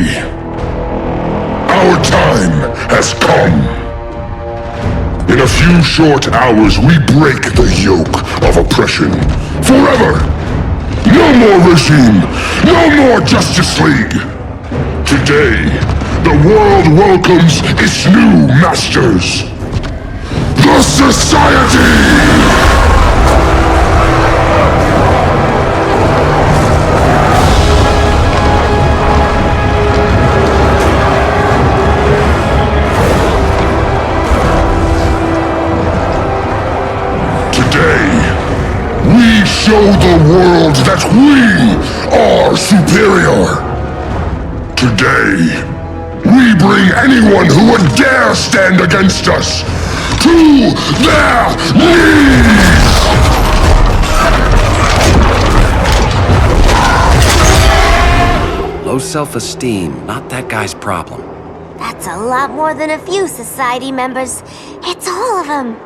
ready. Our time has come. In a few short hours, we break the yoke of oppression. Forever! No more regime! No more Justice League! Today, the world welcomes its new masters. The Society! We show the world that we are superior. Today, we bring anyone who would dare stand against us to their knees! Low self-esteem, not that guy's problem. That's a lot more than a few Society members. It's all of them.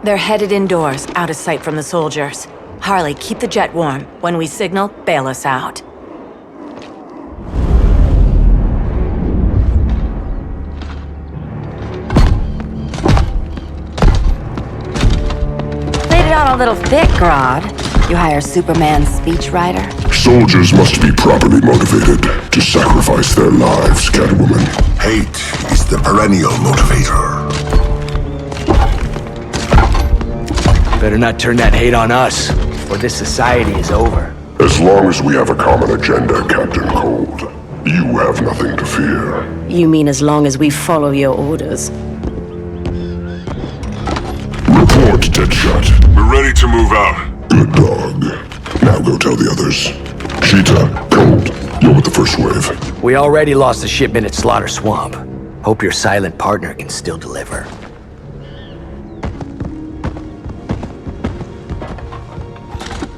They're headed indoors, out of sight from the soldiers. Harley, keep the jet warm. When we signal, bail us out. Played it on a little thick, Grodd. You hire Superman's speechwriter? Soldiers must be properly motivated to sacrifice their lives, Catwoman. Hate is the perennial motivator. Better not turn that hate on us, or this society is over. As long as we have a common agenda, Captain Cold, you have nothing to fear. You mean as long as we follow your orders? Report, Deadshot. We're ready to move out. Good dog. Now go tell the others. Cheetah, Cold, you're with the first wave. We already lost a shipment at Slaughter Swamp. Hope your silent partner can still deliver.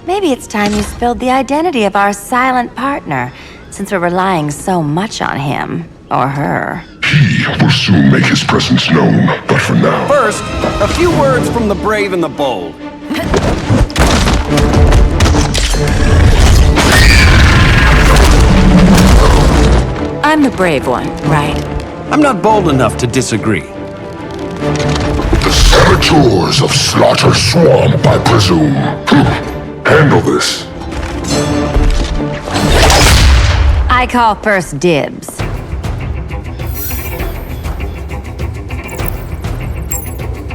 Maybe it's time you spilled the identity of our silent partner, since we're relying so much on him, or her. He will soon make his presence known, but for now... First, a few words from the brave and the bold. I'm the brave one, right? I'm not bold enough to disagree. The saboteurs of Slaughter Swamp, I presume. Handle this. I call first dibs.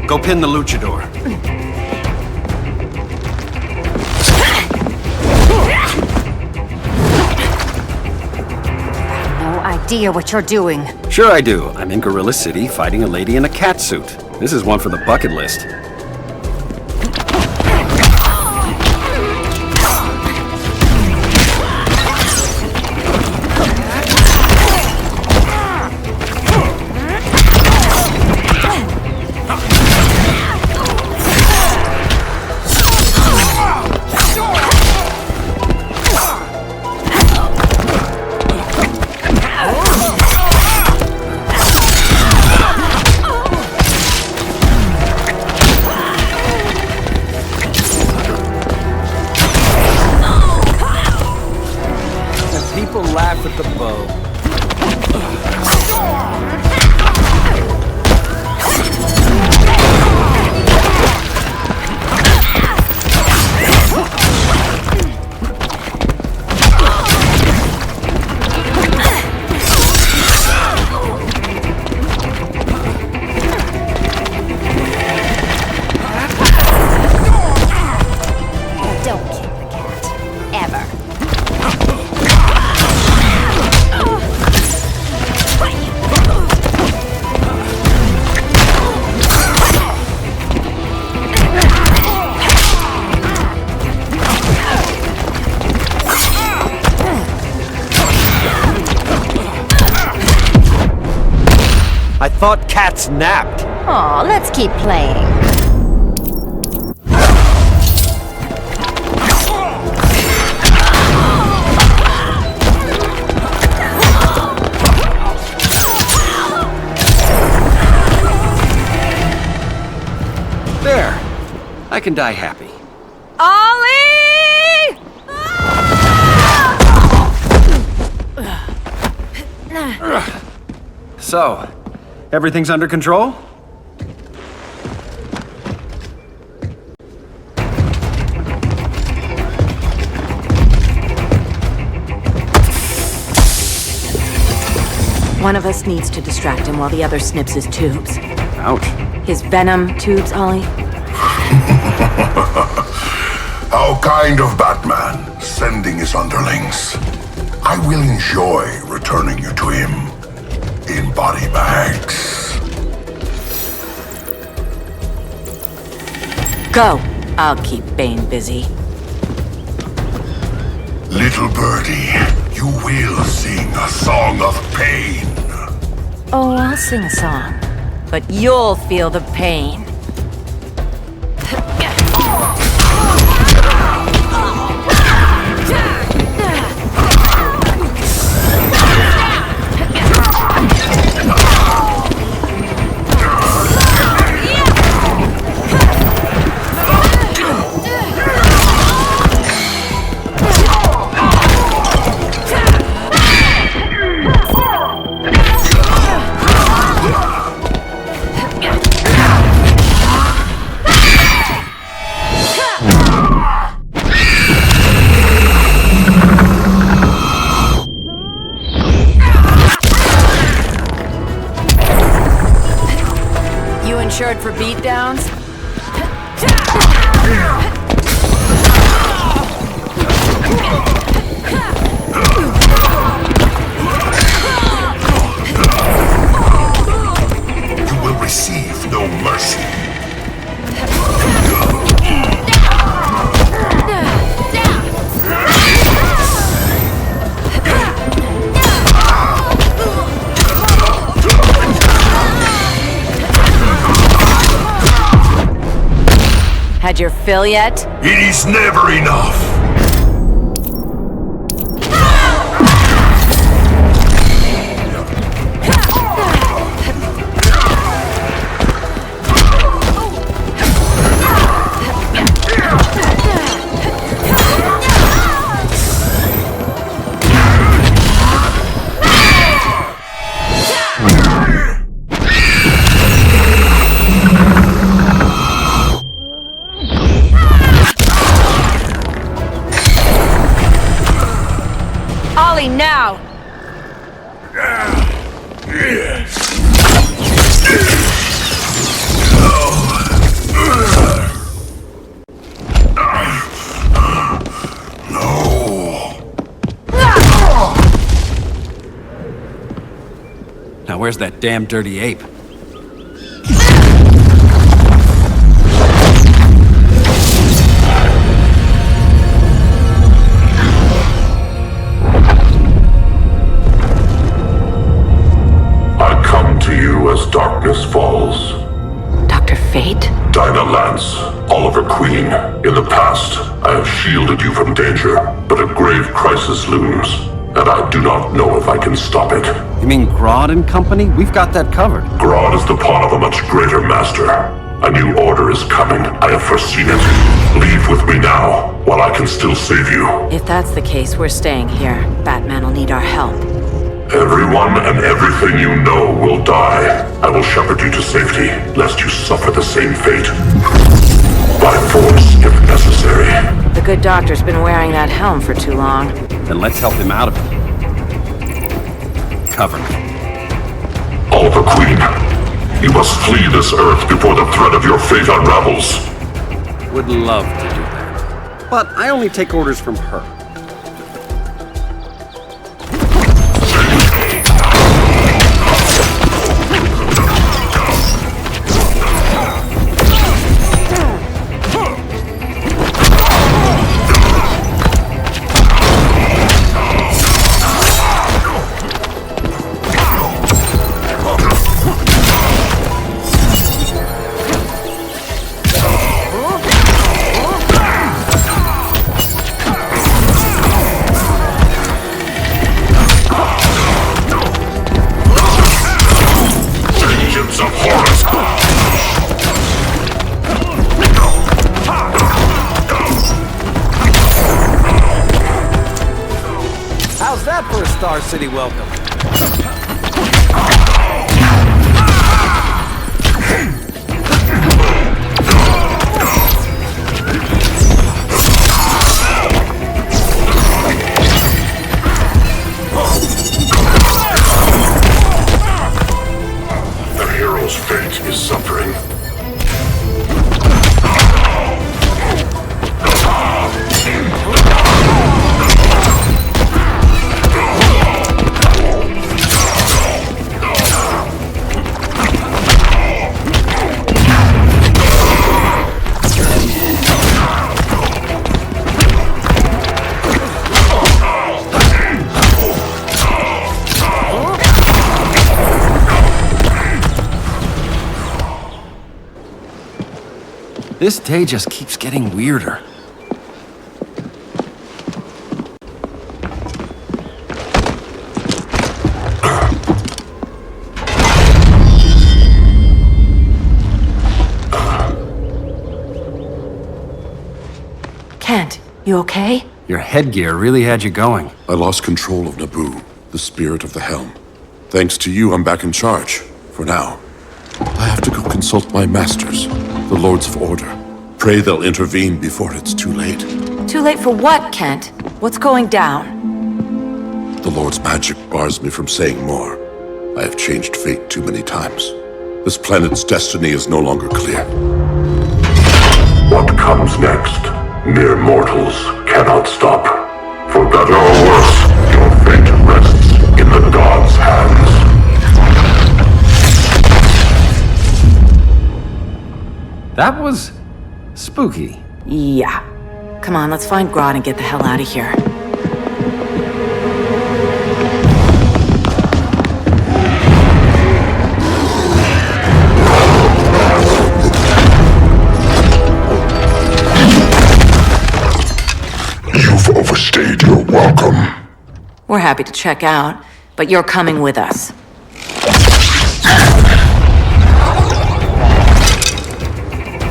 Go pin the luchador. No idea what you're doing. Sure I do. I'm in Gorilla City fighting a lady in a cat suit. This is one for the bucket list. People laugh at the bow. Don't kill the cat. Ever. I thought cats napped. Aw, let's keep playing. There. I can die happy. Ollie! So, everything's under control? One of us needs to distract him while the other snips his tubes. Ouch. His venom tubes, Ollie. How kind of Batman, sending his underlings. I will enjoy returning you to him in body bags. Go. I'll keep Bane busy. Little birdie, you will sing a song of pain. Oh, I'll sing a song. But you'll feel the pain. Insured for beatdowns? You will receive no mercy. Had your fill yet? It is never enough. Now! Now where's that damn dirty ape? Darkness falls. Dr. Fate? Dinah Lance, Oliver Queen. In the past, I have shielded you from danger, but a grave crisis looms, and I do not know if I can stop it. You mean Grodd and company? We've got that covered. Grodd is the pawn of a much greater master. A new order is coming. I have foreseen it. Leave with me now, while I can still save you. If that's the case, we're staying here. Batman will need our help. Everyone and everything you know will die. I will shepherd you to safety, lest you suffer the same fate. By force, if necessary. The good doctor's been wearing that helm for too long. Then let's help him out of it. Cover me. Oliver Queen, you must flee this Earth before the threat of your fate unravels. Would love to do that. But I only take orders from her. How's that for a Star City welcome? The hero's fate is suffering. This day just keeps getting weirder. Kent, you okay? Your headgear really had you going. I lost control of Naboo, the spirit of the helm. Thanks to you, I'm back in charge. For now. I have to go consult my masters, the Lords of Order. Pray they'll intervene before it's too late. Too late for what, Kent? What's going down? The Lord's magic bars me from saying more. I have changed fate too many times. This planet's destiny is no longer clear. What comes next? Mere mortals cannot stop. For better or worse, your fate rests in the gods' hands. That was spooky. Yeah. Come on, let's find Grodd and get the hell out of here. You've overstayed your welcome. We're happy to check out, but you're coming with us.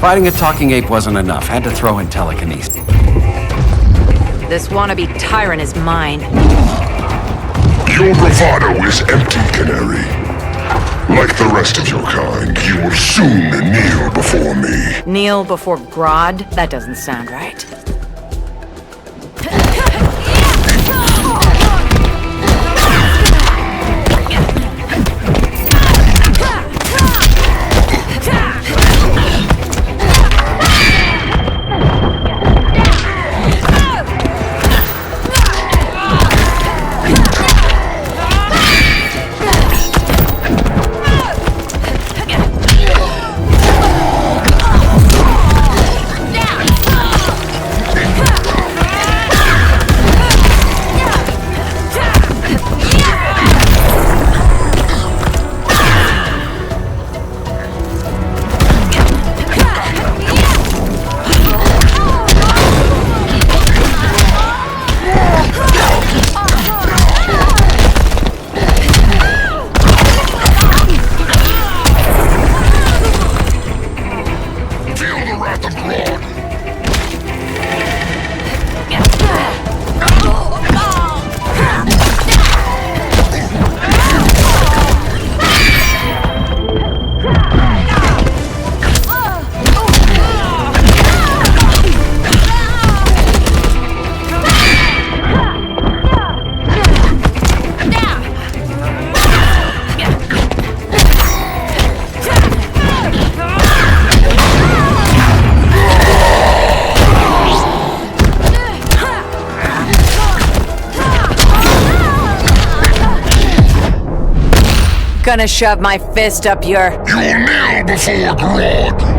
Fighting a talking ape wasn't enough. Had to throw in telekinesis. This wannabe tyrant is mine. Your bravado is empty, Canary. Like the rest of your kind, you will soon kneel before me. Kneel before Grodd? That doesn't sound right. Gonna shove my fist up your... You'll kneel before Grodd.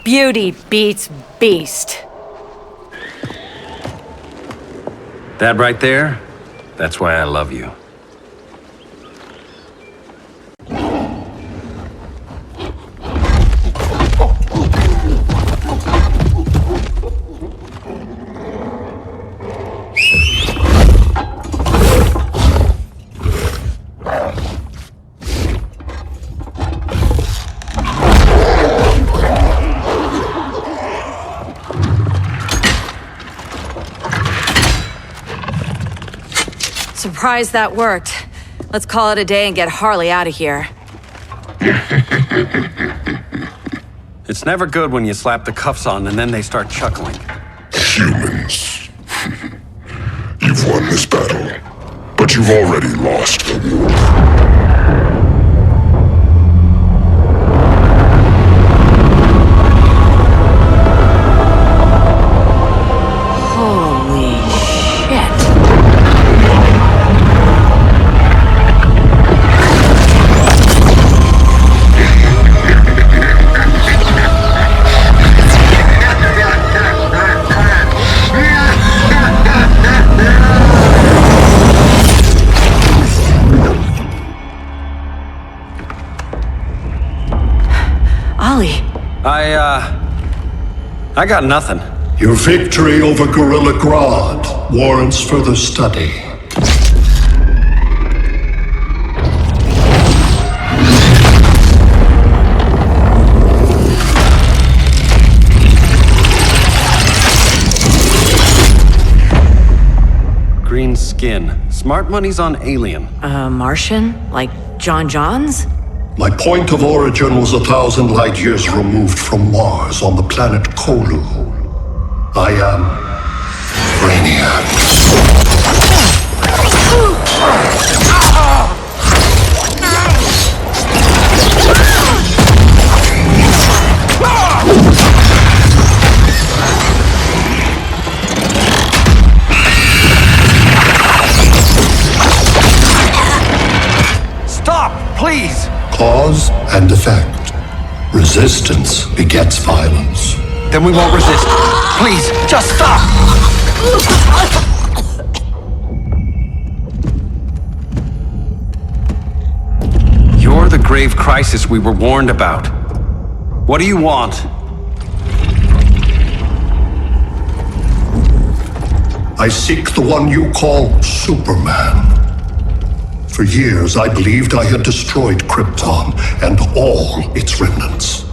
Beauty beats beast. That right there, that's why I love you. Surprised that worked. Let's call it a day and get Harley out of here. It's never good when you slap the cuffs on and then they start chuckling. Humans. You've won this battle, but you've already lost the war. Holy shit. Ollie. I got nothing. Your victory over Gorilla Grodd warrants further study. Green skin. Smart money's on alien. Martian? Like John Johns? My point of origin was 1,000 light years removed from Mars on the planet Kolu. I am Brainiac. Stop, please! Cause and effect. Resistance begets violence. Then we won't resist. Please, just stop! You're the grave crisis we were warned about. What do you want? I seek the one you call Superman. For years, I believed I had destroyed Krypton and all its remnants.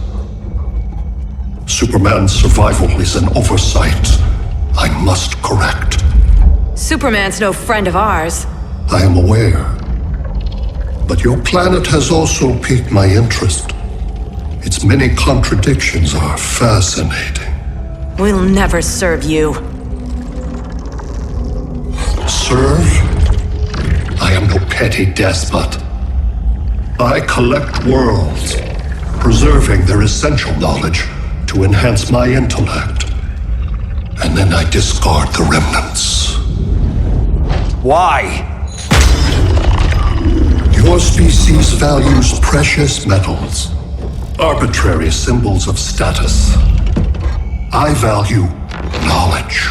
Superman's survival is an oversight I must correct. Superman's no friend of ours. I am aware. But your planet has also piqued my interest. Its many contradictions are fascinating. We'll never serve you. Serve? I am no petty despot. I collect worlds, preserving their essential knowledge to enhance my intellect. And then I discard the remnants. Why? Your species values precious metals, arbitrary symbols of status. I value knowledge.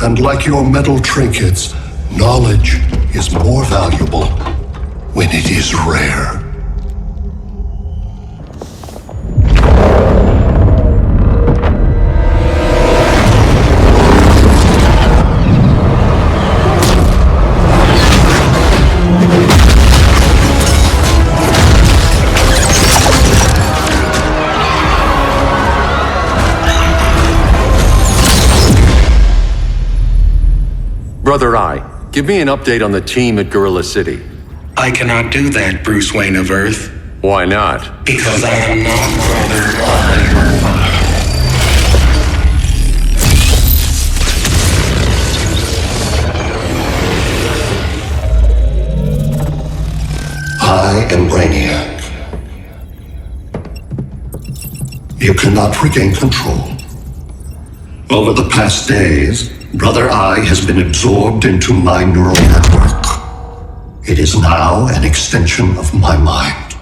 And like your metal trinkets, knowledge is more valuable when it is rare. Brother Eye, give me an update on the team at Gorilla City. I cannot do that, Bruce Wayne of Earth. Why not? Because I am not Brother Eye. I am Brainiac. You cannot regain control. Over the past days, Brother Eye has been absorbed into my neural network. It is now an extension of my mind.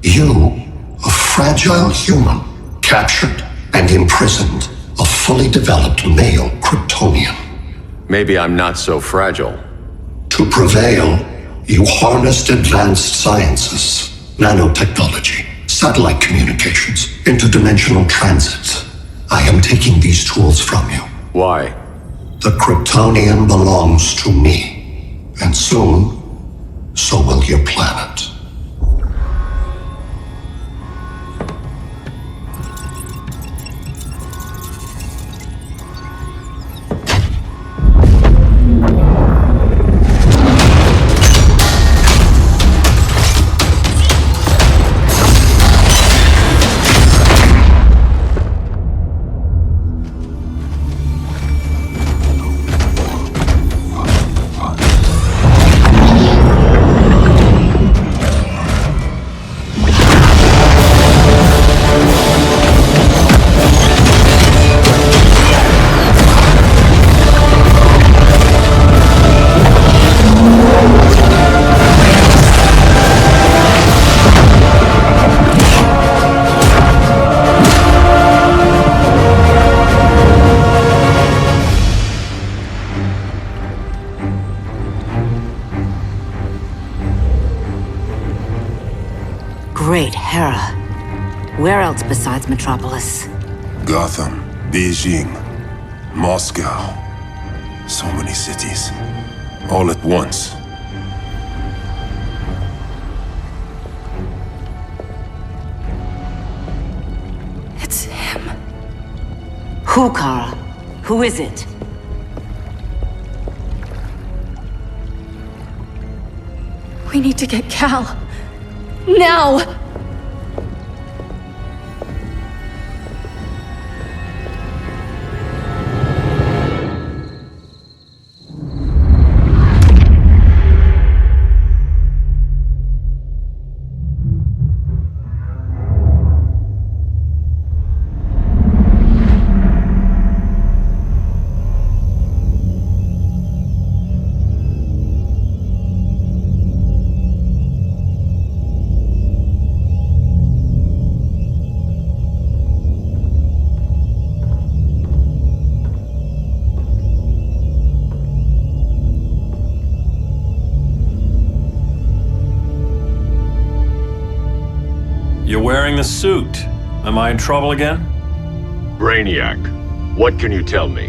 You, a fragile human, captured and imprisoned a fully developed male Kryptonian. Maybe I'm not so fragile. To prevail, you harnessed advanced sciences, nanotechnology, satellite communications, interdimensional transit. I am taking these tools from you. Why? The Kryptonian belongs to me, and soon, so will your planet. Where else besides Metropolis? Gotham, Beijing, Moscow. So many cities. All at once. It's him. Who, Kara? Who is it? We need to get Cal. Now! You're wearing the suit. Am I in trouble again? Brainiac, what can you tell me?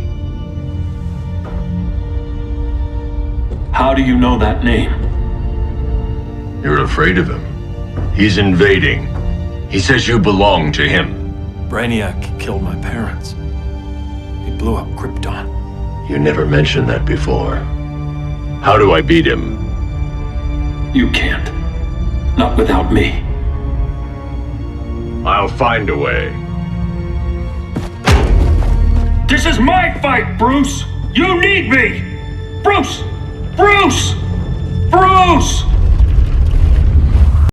How do you know that name? You're afraid of him. He's invading. He says you belong to him. Brainiac killed my parents. He blew up Krypton. You never mentioned that before. How do I beat him? You can't. Not without me. I'll find a way. This is my fight, Bruce! You need me! Bruce! Bruce! Bruce!